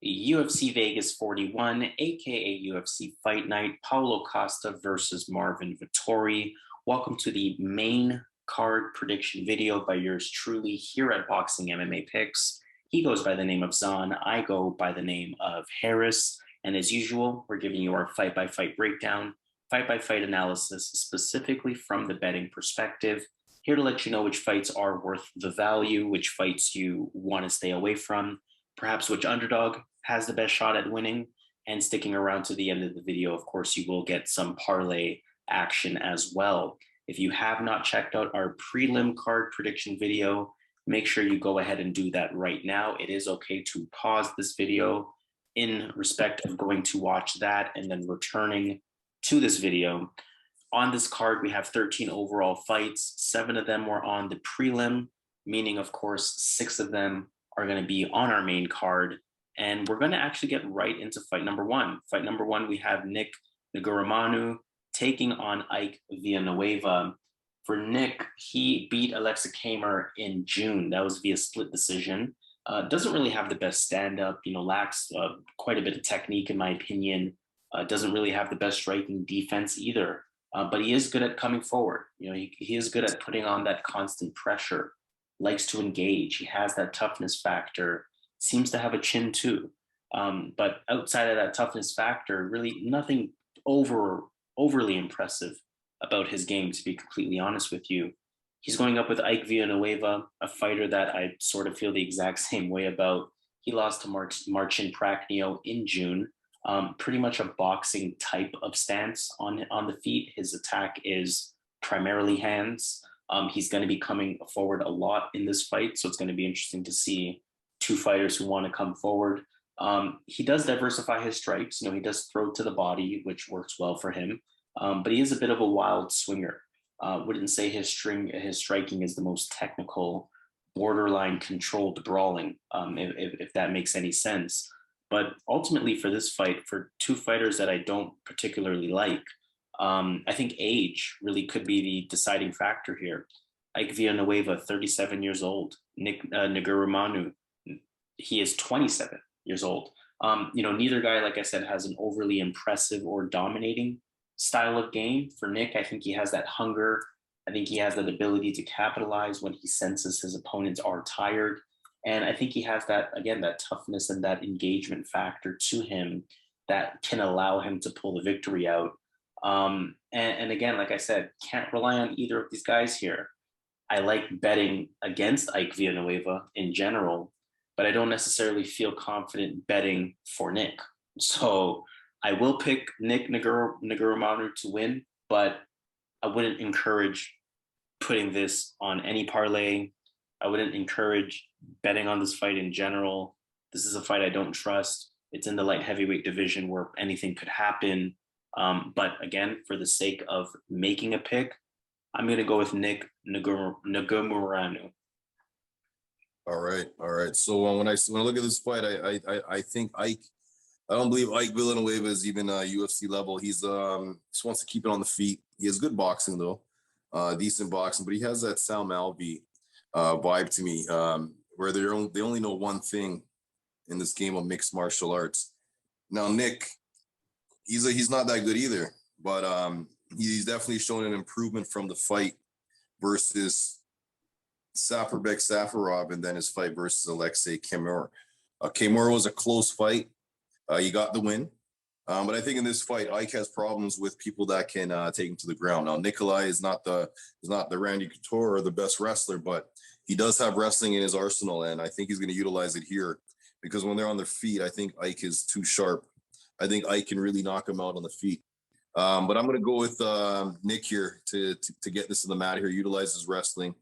UFC Vegas 41, aka UFC Fight Night, Paulo Costa versus Marvin Vettori. Welcome to the main card prediction video by yours truly here at Boxing MMA Picks. He goes by the name of Zan, I go by the name of Harris. And as usual, we're giving you our fight-by-fight breakdown, fight-by-fight analysis, specifically from the betting perspective. Here to let you know which fights are worth the value, which fights you want to stay away from, perhaps which underdog has the best shot at winning, and sticking around to the end of the video, of course, you will get some parlay action as well. If you have not checked out our prelim card prediction video, make sure you go ahead and do that right now. It is okay to pause this video in respect of going to watch that and then returning to this video. On this card, we have 13 overall fights. 7 of them were on the prelim, meaning, of course, 6 of them are going to be on our main card. And we're going to actually get right into fight number 1. Fight number 1, we have Negumereanu taking on Ike Villanueva. For Nick, he beat Alexa Kamer in June. That was via split decision. Doesn't really have the best stand-up, lacks quite a bit of technique, in my opinion. Doesn't really have the best striking defense either. But he is good at coming forward. He is good at putting on that constant pressure, likes to engage. He has that toughness factor, seems to have a chin too. But outside of that toughness factor, really nothing overly impressive about his game, to be completely honest with you. He's going up with Ike Villanueva, a fighter that I sort of feel the exact same way about. He lost to Marcin Prachnio in June. Pretty much a boxing type of stance on the feet. His attack is primarily hands. He's going to be coming forward a lot in this fight, so it's going to be interesting to see 2 fighters who want to come forward. He does diversify his strikes. He does throw to the body, which works well for him. But he is a bit of a wild swinger. Wouldn't say his striking is the most technical, borderline controlled brawling, if that makes any sense. But ultimately for this fight, for 2 fighters that I don't particularly like, I think age really could be the deciding factor here. Ike Villanueva, 37 years old. Negumereanu, he is 27 years old. Neither guy, like I said, has an overly impressive or dominating style of game. For Nick, I think he has that hunger. I think he has that ability to capitalize when he senses his opponents are tired. And I think he has that, again, that toughness and that engagement factor to him that can allow him to pull the victory out. And again, like I said, can't rely on either of these guys here. I like betting against Ike Villanueva in general, but I don't necessarily feel confident betting for Nick. So I will pick Nick Negumereanu to win, but I wouldn't encourage putting this on any parlay. I wouldn't encourage betting on this fight in general. This is a fight I don't trust. It's in the light heavyweight division where anything could happen. But again, for the sake of making a pick, I'm going to go with Nick Negumereanu. All right. So when I look at this fight, I think Ike. I don't believe Ike Villanueva is even UFC level. He's just wants to keep it on the feet. He has good boxing though, decent boxing, but he has that Sal Malvi vibe to me, where they only know one thing in this game of mixed martial arts. Now Nick, he's not that good either, but he's definitely shown an improvement from the fight versus Safirbek Safarov, and then his fight versus Alexei Kamer. Kamer was a close fight. He got the win. But I think in this fight, Ike has problems with people that can take him to the ground. Now, Nikolai is not the Randy Couture or the best wrestler, but he does have wrestling in his arsenal, and I think he's going to utilize it here because when they're on their feet, I think Ike is too sharp. I think Ike can really knock him out on the feet. But I'm going to go with Nick here to get this to the mat here, utilize his wrestling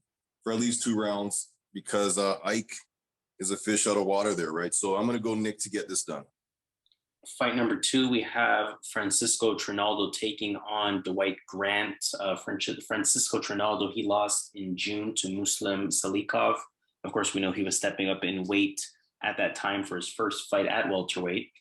for at least 2 rounds because Ike is a fish out of water there, right? So I'm going to go Nick to get this done. Fight number 2, we have Francisco Trinaldo taking on Dwight Grant. Francisco Trinaldo, he lost in June to Muslim Salikov. Of course, we know he was stepping up in weight at that time for his first fight at welterweight.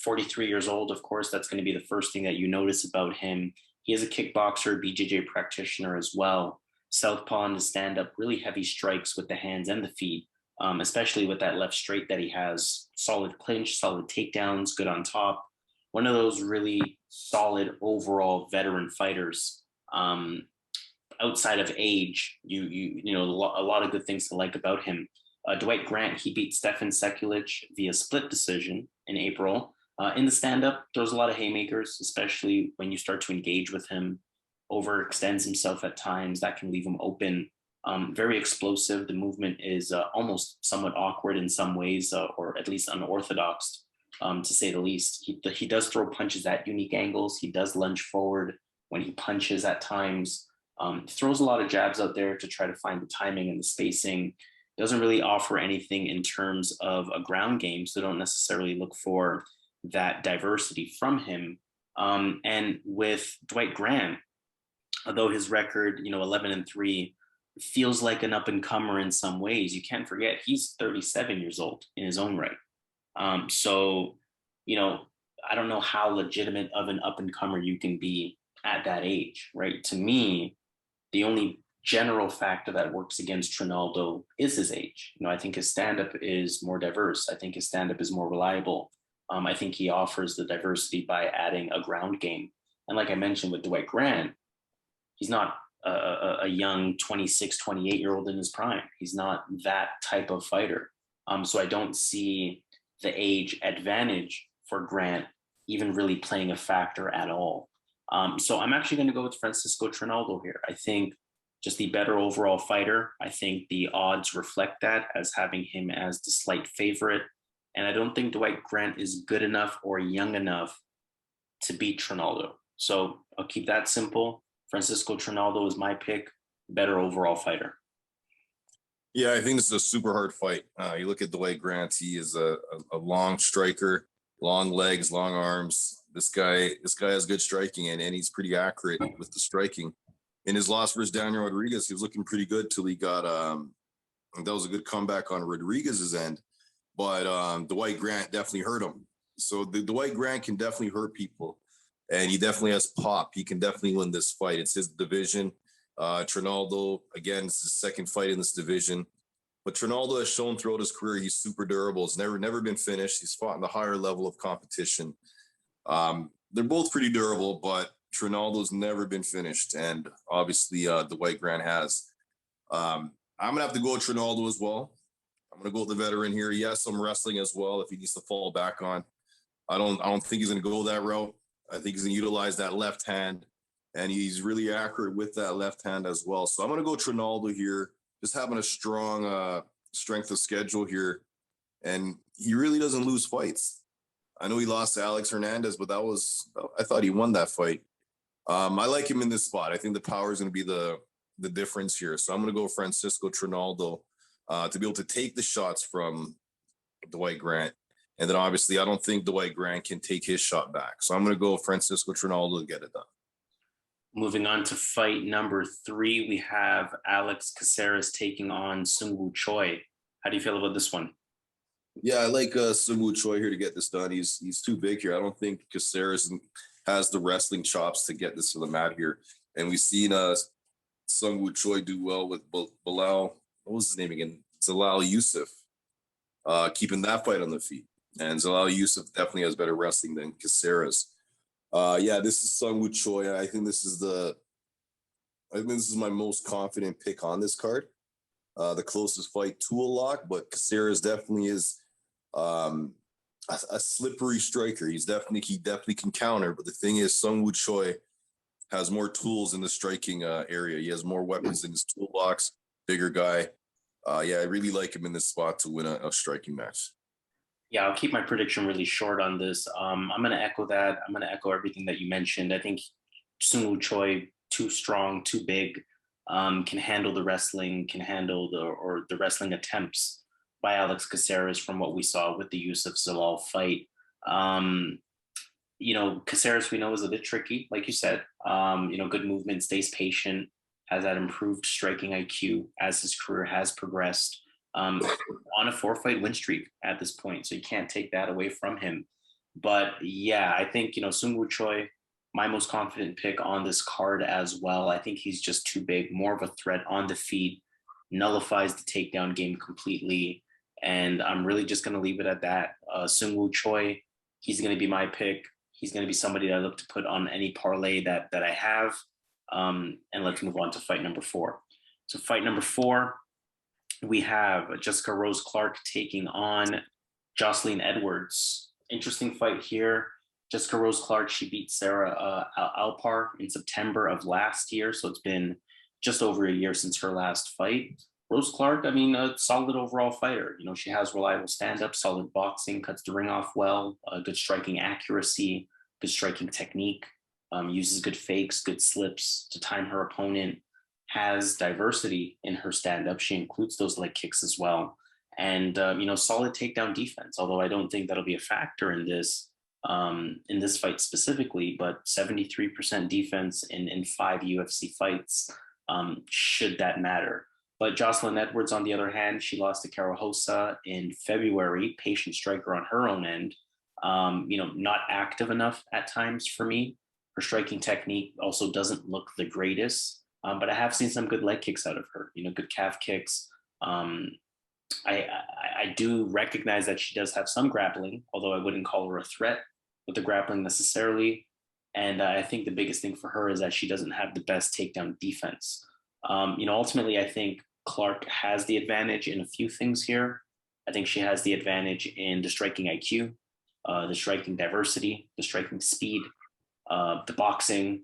43 years old, of course, that's going to be the first thing that you notice about him. He is a kickboxer, BJJ practitioner as well. Southpaw on the stand-up, really heavy strikes with the hands and the feet. especially with that left straight that he has. Solid clinch, solid takedowns, good on top. One of those really solid overall veteran fighters. Outside of age, you know a lot of good things to like about him. Dwight Grant, he beat Stefan Sekulic via split decision in April. In the stand-up, throws a lot of haymakers, especially when you start to engage with him. Overextends himself at times. That can leave him open. Very explosive. The movement is almost somewhat awkward in some ways, or at least unorthodox, to say the least. He does throw punches at unique angles. He does lunge forward when he punches at times. Throws a lot of jabs out there to try to find the timing and the spacing. Doesn't really offer anything in terms of a ground game, so don't necessarily look for that diversity from him. And with Dwight Grant, although his record, 11-3, feels like an up and comer in some ways, you can't forget he's 37 years old in his own right. So, I don't know how legitimate of an up and comer you can be at that age, right? To me, the only general factor that works against Trinaldo is his age. I think his stand-up is more diverse. I think his stand-up is more reliable. I think he offers the diversity by adding a ground game. And like I mentioned with Dwight Grant, he's not a young 26, 28-year-old in his prime. He's not that type of fighter. So I don't see the age advantage for Grant even really playing a factor at all. So I'm actually going to go with Francisco Trinaldo here. I think just the better overall fighter. I think the odds reflect that as having him as the slight favorite. And I don't think Dwight Grant is good enough or young enough to beat Trinaldo. So I'll keep that simple. Francisco Trinaldo is my pick, better overall fighter. Yeah, I think this is a super hard fight. You look at Dwight Grant, he is a long striker, long legs, long arms. This guy has good striking, and he's pretty accurate with the striking. In his loss versus Daniel Rodriguez, he was looking pretty good till he got that was a good comeback on Rodriguez's end. But Dwight Grant definitely hurt him. So the Dwight Grant can definitely hurt people, and he definitely has pop. He can definitely win this fight. It's his division. Trinaldo, again, it's his second fight in this division. But Trinaldo has shown throughout his career he's super durable. He's never been finished. He's fought in the higher level of competition. They're both pretty durable, but Trinaldo's never been finished, and obviously Dwight Grant has. I'm gonna have to go with Trinaldo as well. I'm gonna go with the veteran here. He has some wrestling as well if he needs to fall back on. I don't think he's gonna go that route. I think he's gonna utilize that left hand, and he's really accurate with that left hand as well. So I'm gonna go Trinaldo here, just having a strong strength of schedule here, and he really doesn't lose fights. I know he lost to Alex Hernandez, but I thought he won that fight. I like him in this spot. I think the power is going to be the difference here. So I'm going to go Francisco Trinaldo to be able to take the shots from Dwight Grant. And then obviously I don't think Dwight Grant can take his shot back. So I'm going to go Francisco Trinaldo to get it done. Moving on to fight number 3, we have Alex Caceres taking on Seung Choi. How do you feel about this one? Yeah, I like Seung Choi here to get this done. He's too big here. I don't think Caceres has the wrestling chops to get this to the mat here. And we've seen Seung Choi do well with Bilal. What was his name again? Zalal Youssef, keeping that fight on the feet. And Zalal Youssef definitely has better wrestling than Caceres. Yeah, this is Seung Choi. I think this is my most confident pick on this card. The closest fight to a lock, but Caceres definitely is a slippery striker. He definitely can counter. But the thing is, Seung Choi has more tools in the striking area. He has more weapons in his toolbox. Bigger guy. Yeah, I really like him in this spot to win a striking match. Yeah, I'll keep my prediction really short on this. I'm going to echo that. I'm going to echo everything that you mentioned. I think Seung Choi, too strong, too big, can handle the wrestling, can handle the wrestling attempts by Alex Caceres from what we saw with the Yusuf Zalal fight. Caceres we know is a bit tricky, like you said. Good movement, stays patient, has that improved striking IQ as his career has progressed. On a 4-fight win streak at this point, so you can't take that away from him. But yeah, I think Seung Choi, my most confident pick on this card as well. I think he's just too big, more of a threat on the feet, nullifies the takedown game completely. And I'm really just going to leave it at that. Seung Choi, he's going to be my pick. He's going to be somebody that I look to put on any parlay that I have. And let's move on to fight number 4. So fight number 4, we have Jessica Rose Clark taking on Joselyne Edwards. Interesting fight here. Jessica Rose Clark, she beat Sarah Alpar in September of last year. So it's been just over a year since her last fight. Rose Clark, I mean, a solid overall fighter. You know, she has reliable stand-up, solid boxing, cuts the ring off well, good striking accuracy, good striking technique, uses good fakes, good slips to time her opponent, has diversity in her stand-up. She includes those leg kicks as well. And, solid takedown defense, although I don't think that'll be a factor in this fight specifically, but 73% defense in 5 UFC fights, should that matter. But Joselyne Edwards, on the other hand, she lost to Carol Hossa in February, patient striker on her own end, not active enough at times for me. Her striking technique also doesn't look the greatest, but I have seen some good leg kicks out of her, good calf kicks. I do recognize that she does have some grappling, although I wouldn't call her a threat with the grappling necessarily. And I think the biggest thing for her is that she doesn't have the best takedown defense. Ultimately, I think Clark has the advantage in a few things here. I think she has the advantage in the striking IQ, the striking diversity, the striking speed, the boxing,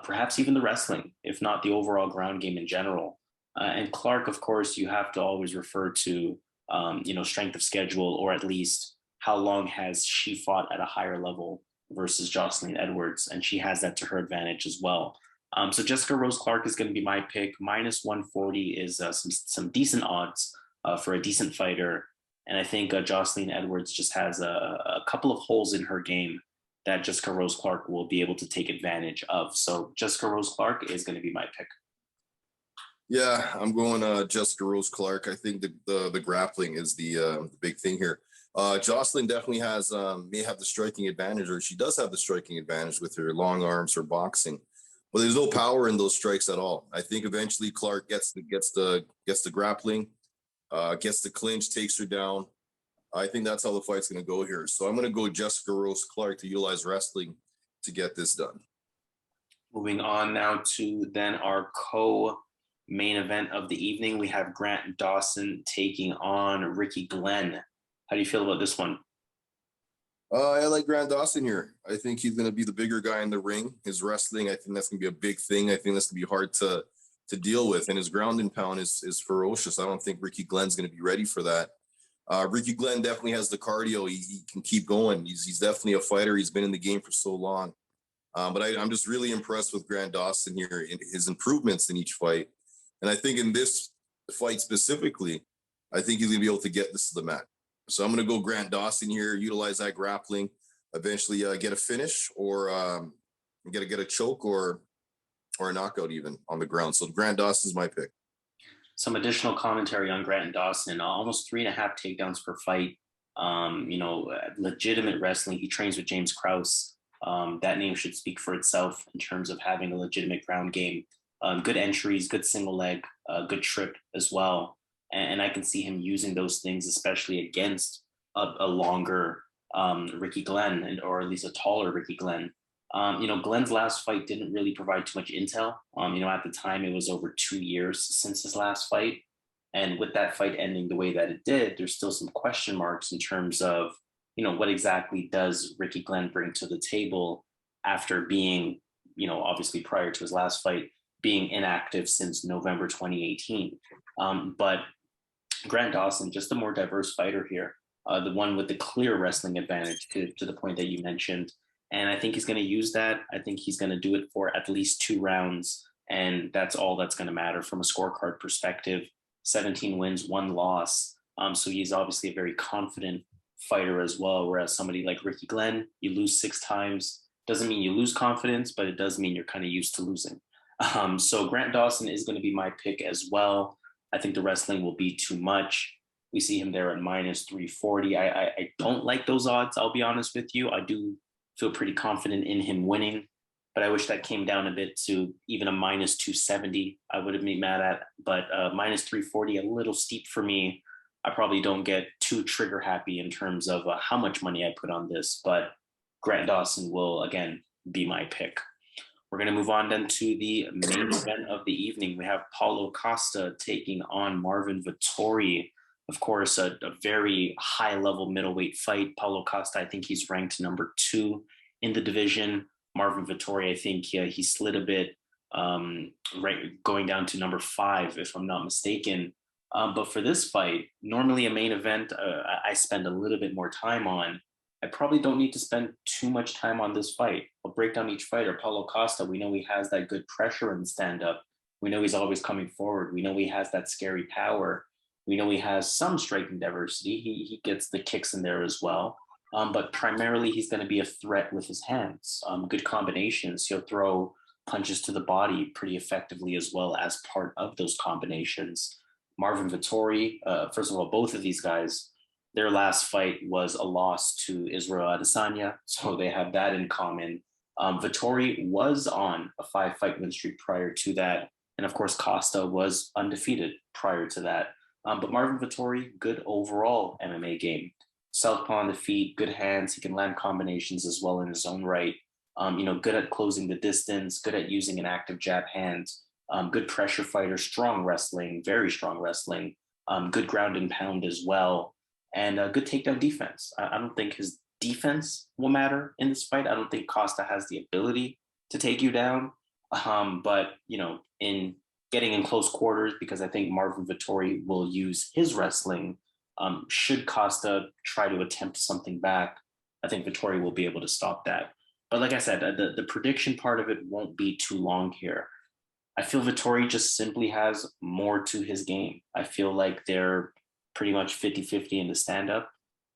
perhaps even the wrestling, if not the overall ground game in general. And Clark, of course, you have to always refer to, strength of schedule, or at least how long has she fought at a higher level versus Joselyne Edwards, and she has that to her advantage as well. So Jessica Rose Clark is going to be my pick. Minus 140 is some decent odds for a decent fighter. And I think Joselyne Edwards just has a couple of holes in her game that Jessica Rose Clark will be able to take advantage of. So Jessica Rose Clark is going to be my pick. Yeah, I'm going Jessica Rose Clark. I think the grappling is the big thing here. Joselyne definitely may have the striking advantage, or she does have the striking advantage with her long arms, her boxing. But there's no power in those strikes at all. I think eventually Clark gets the grappling, gets the clinch, takes her down. I think that's how the fight's going to go here. So I'm going to go Jessica Rose Clark to utilize wrestling to get this done. Moving on now to then our main event of the evening. We have Grant Dawson taking on Ricky Glenn. How do you feel about this one? I like Grant Dawson here. I think he's going to be the bigger guy in the ring. His wrestling, I think that's going to be a big thing. I think that's going to be hard to deal with. And his ground and pound is ferocious. I don't think Ricky Glenn's going to be ready for that. Ricky Glenn definitely has the cardio. He can keep going. He's definitely a fighter. He's been in the game for so long. But I'm just really impressed with Grant Dawson here in his improvements in each fight. And I think in this fight specifically, I think he's going to be able to get this to the mat. So I'm going to go Grant Dawson here, utilize that grappling, eventually get a finish, or get a choke or a knockout even on the ground. So Grant Dawson's my pick. Some additional commentary on Grant Dawson, almost 3.5 takedowns per fight. Legitimate wrestling. He trains with James Krause. That name should speak for itself in terms of having a legitimate ground game. Good entries, good single leg, good trip as well. And I can see him using those things, especially against a longer Ricky Glenn, or at least a taller Ricky Glenn. Glenn's last fight didn't really provide too much intel. At the time, it was over 2 years since his last fight. And with that fight ending the way that it did, there's still some question marks in terms of, what exactly does Ricky Glenn bring to the table after being, obviously prior to his last fight, being inactive since November 2018. But Grant Dawson, just a more diverse fighter here, the one with the clear wrestling advantage to the point that you mentioned. And I think he's going to use that. I think he's going to do it for at least 2 rounds. And that's all that's going to matter from a scorecard perspective. 17 wins, 1 loss. So he's obviously a very confident fighter as well. Whereas somebody like Ricky Glenn, you lose 6 times. Doesn't mean you lose confidence, but it does mean you're kind of used to losing. So Grant Dawson is going to be my pick as well. I think the wrestling will be too much. We see him there at minus 340. I don't like those odds, I'll be honest with you. I do feel pretty confident in him winning, but I wish that came down a bit to even a minus 270. I would have been mad at, but minus 340, a little steep for me. I probably don't get too trigger happy in terms of how much money I put on this, but Grant Dawson will again be my pick. We're going to move on then to the main event of the evening. We have Paulo Costa taking on Marvin Vettori. Of course, a very high level middleweight fight. Paulo Costa, I think he's ranked number 2 in the division. Marvin Vettori, I think he slid a bit, right, going down to number 5, if I'm not mistaken. But for this fight, normally a main event, I spend a little bit more time on. I probably don't need to spend too much time on this fight. I'll break down each fighter. Paulo Costa, we know he has that good pressure in stand up. We know he's always coming forward. We know he has that scary power. We know he has some striking diversity. He gets the kicks in there as well. But primarily, he's going to be a threat with his hands. Good combinations. He'll throw punches to the body pretty effectively as well as part of those combinations. Marvin Vettori, first of all, both of these guys, their last fight was a loss to Israel Adesanya, so they have that in common. Vettori was on a 5-fight win streak prior to that, and of course Costa was undefeated prior to that. But Marvin Vettori, good overall MMA game. Southpaw on the feet, good hands. He can land combinations as well in his own right. Good at closing the distance, good at using an active jab hand. Good pressure fighter, strong wrestling, very strong wrestling. Good ground and pound as well, and good takedown defense. I don't think his defense will matter in this fight. I don't think Costa has the ability to take you down. But in getting in close quarters, because I think Marvin Vettori will use his wrestling. Should Costa try to attempt something back, I think Vettori will be able to stop that. But like I said, the prediction part of it won't be too long here. I feel Vettori just simply has more to his game. I feel like they're pretty much 50-50 in the stand-up.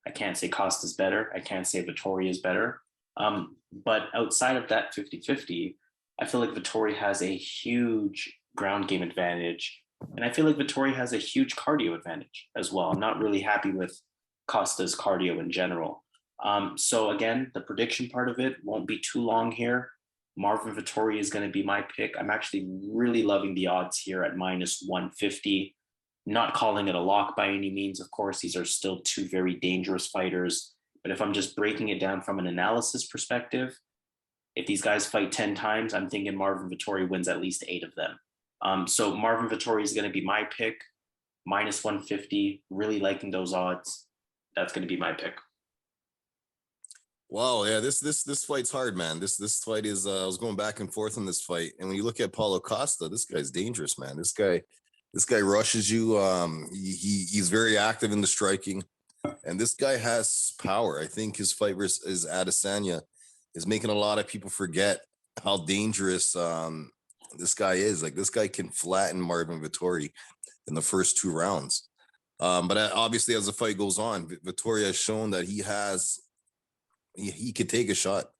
I can't say Costa's better. I can't say Vettori is better. But outside of that 50-50, I feel like Vettori has a huge ground game advantage. And I feel like Vettori has a huge cardio advantage as well. I'm not really happy with Costa's cardio in general. So again, the prediction part of it won't be too long here. Marvin Vettori is going to be my pick. I'm actually really loving the odds here at -150. Not calling it a lock by any means, of course. These are still two very dangerous fighters. But if I'm just breaking it down from an analysis perspective, if these guys fight 10 times, I'm thinking Marvin Vettori wins at least 8 of them. So Marvin Vettori is going to be my pick, -150. Really liking those odds. That's going to be my pick. Wow, yeah, this fight's hard, man. This fight is I was going back and forth on this fight, and when you look at Paulo Costa, this guy's dangerous, man. This guy rushes you. He's very active in the striking, and this guy has power. I think his fight versus Adesanya is making a lot of people forget how dangerous this guy is. Like, this guy can flatten Marvin Vettori in the first 2 rounds. But obviously, as the fight goes on, Vettori has shown that he could take a shot.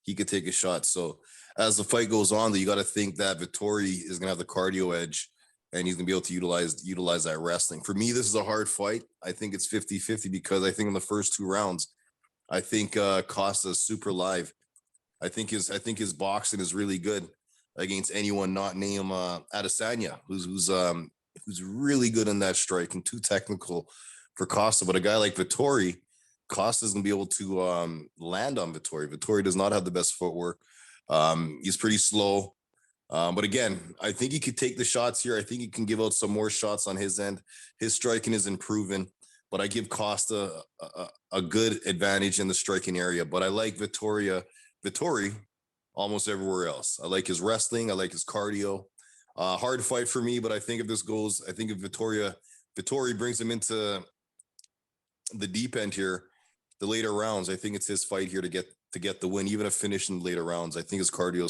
He could take a shot. So as the fight goes on, you got to think that Vettori is going to have the cardio edge, and he's going to be able to utilize that wrestling. For me, this is a hard fight. I think it's 50-50 because I think in the first 2 rounds, I think Costa is super live. I think his boxing is really good against anyone not named Adesanya, who's really good in that strike and too technical for Costa. But a guy like Vettori, Costa's gonna be able to land on Vettori. Vettori does not have the best footwork. He's pretty slow. But again, I think he could take the shots here. I think he can give out some more shots on his end. His striking is improving, but I give Costa a good advantage in the striking area. But I like Vettori almost everywhere else. I like his wrestling. I like his cardio. Hard fight for me, but I think if Vettori brings him into the deep end here, the later rounds, I think it's his fight here to get the win, even a finish in the later rounds. I think his cardio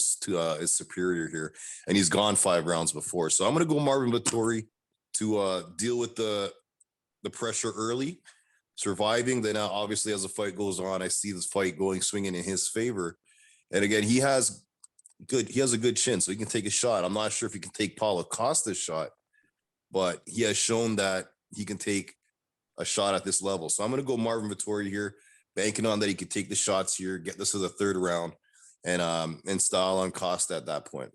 is superior here, and he's gone 5 rounds before. So I'm going to go Marvin Vettori to deal with the pressure early, surviving. Then obviously, as the fight goes on, I see this fight swinging in his favor. And again, he has a good chin, so he can take a shot. I'm not sure if he can take Paulo Costa's shot, but he has shown that he can take a shot at this level. So I'm going to go Marvin Vettori here, banking on that he could take the shots here, get this to the 3rd round, and style on Costa at that point.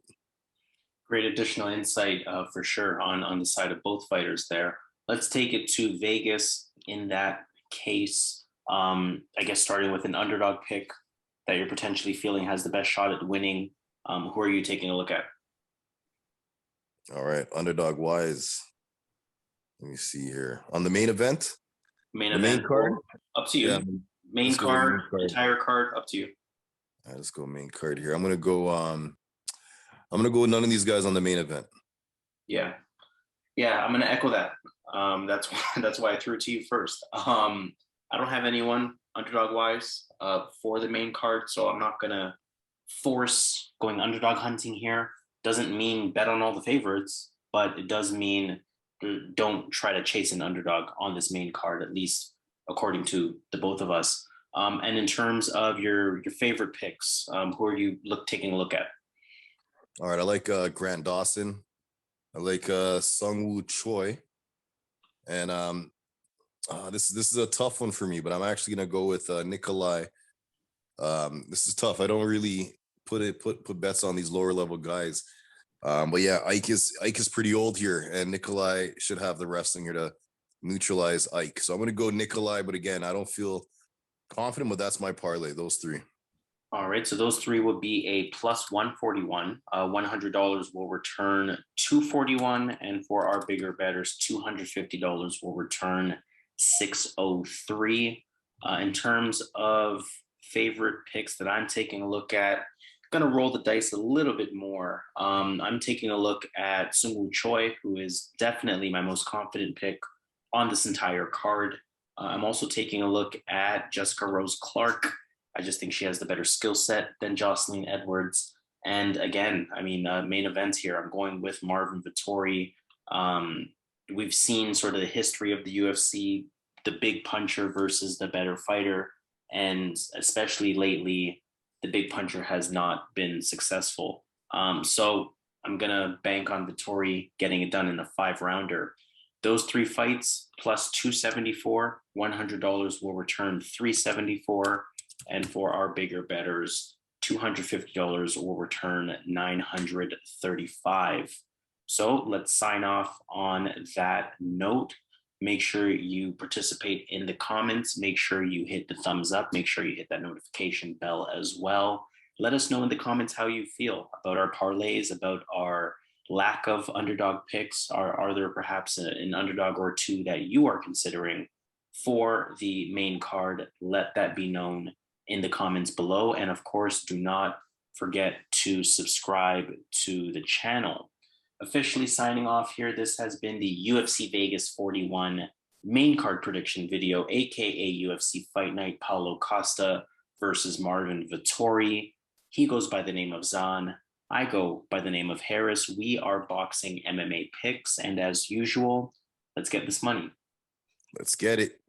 Great additional insight for sure on the side of both fighters there. let's take it to Vegas in that case. I guess starting with an underdog pick that you're potentially feeling has the best shot at winning. Who are you taking a look at? All right, underdog wise. Let me see here on the main event, Main the event, main card. up to Yeah, you. Main let's go with the card, main card. entire card, up to you. All right, let's go main card here. I'm gonna go. I'm gonna go with none of these guys on the main event. Yeah, yeah, I'm gonna echo that. That's why that's why I threw it to you first. I don't have anyone underdog wise for the main card, so I'm not gonna force going underdog hunting here. Doesn't mean bet on all the favorites, but it does mean don't try to chase an underdog on this main card, at least according to the both of us. And in terms of your favorite picks, who are you taking a look at? All right, I like Grant Dawson. I like Seung Choi, and this is a tough one for me, but I'm actually gonna go with Nikolai. This is tough. I don't really put bets on these lower level guys. But yeah, Ike is pretty old here, and Nikolai should have the wrestling here to neutralize Ike. So I'm gonna go Nikolai, but again, I don't feel confident, but that's my parlay. Those three. All right, so those three would be a plus 141. $100 will return 241, and for our bigger betters, $250 will return 603. In terms of favorite picks that I'm taking a look at, I'm gonna roll the dice a little bit more. I'm taking a look at Seung Choi, who is definitely my most confident pick on this entire card. I'm also taking a look at Jessica Rose Clark. I just think she has the better skill set than Joselyne Edwards. And again, I mean, main event here, I'm going with Marvin Vettori. We've seen sort of the history of the UFC, the big puncher versus the better fighter. And especially lately, the big puncher has not been successful. So I'm going to bank on Vettori getting it done in a 5-rounder. Those three fights plus 274, $100 will return 374. And for our bigger betters, $250 will return 935. So let's sign off on that note. Make sure you participate in the comments. Make sure you hit the thumbs up. Make sure you hit that notification bell as well. Let us know in the comments how you feel about our parlays, about our lack of underdog picks. Are there perhaps an underdog or two that you are considering for the main card? Let that be known in the comments below. And of course, do not forget to subscribe to the channel. Officially signing off here, this has been the UFC Vegas 41 main card prediction video, aka UFC Fight Night, Paulo Costa versus Marvin Vettori. He goes by the name of Zan. I go by the name of Harris. We are boxing MMA picks. And as usual, let's get this money. Let's get it.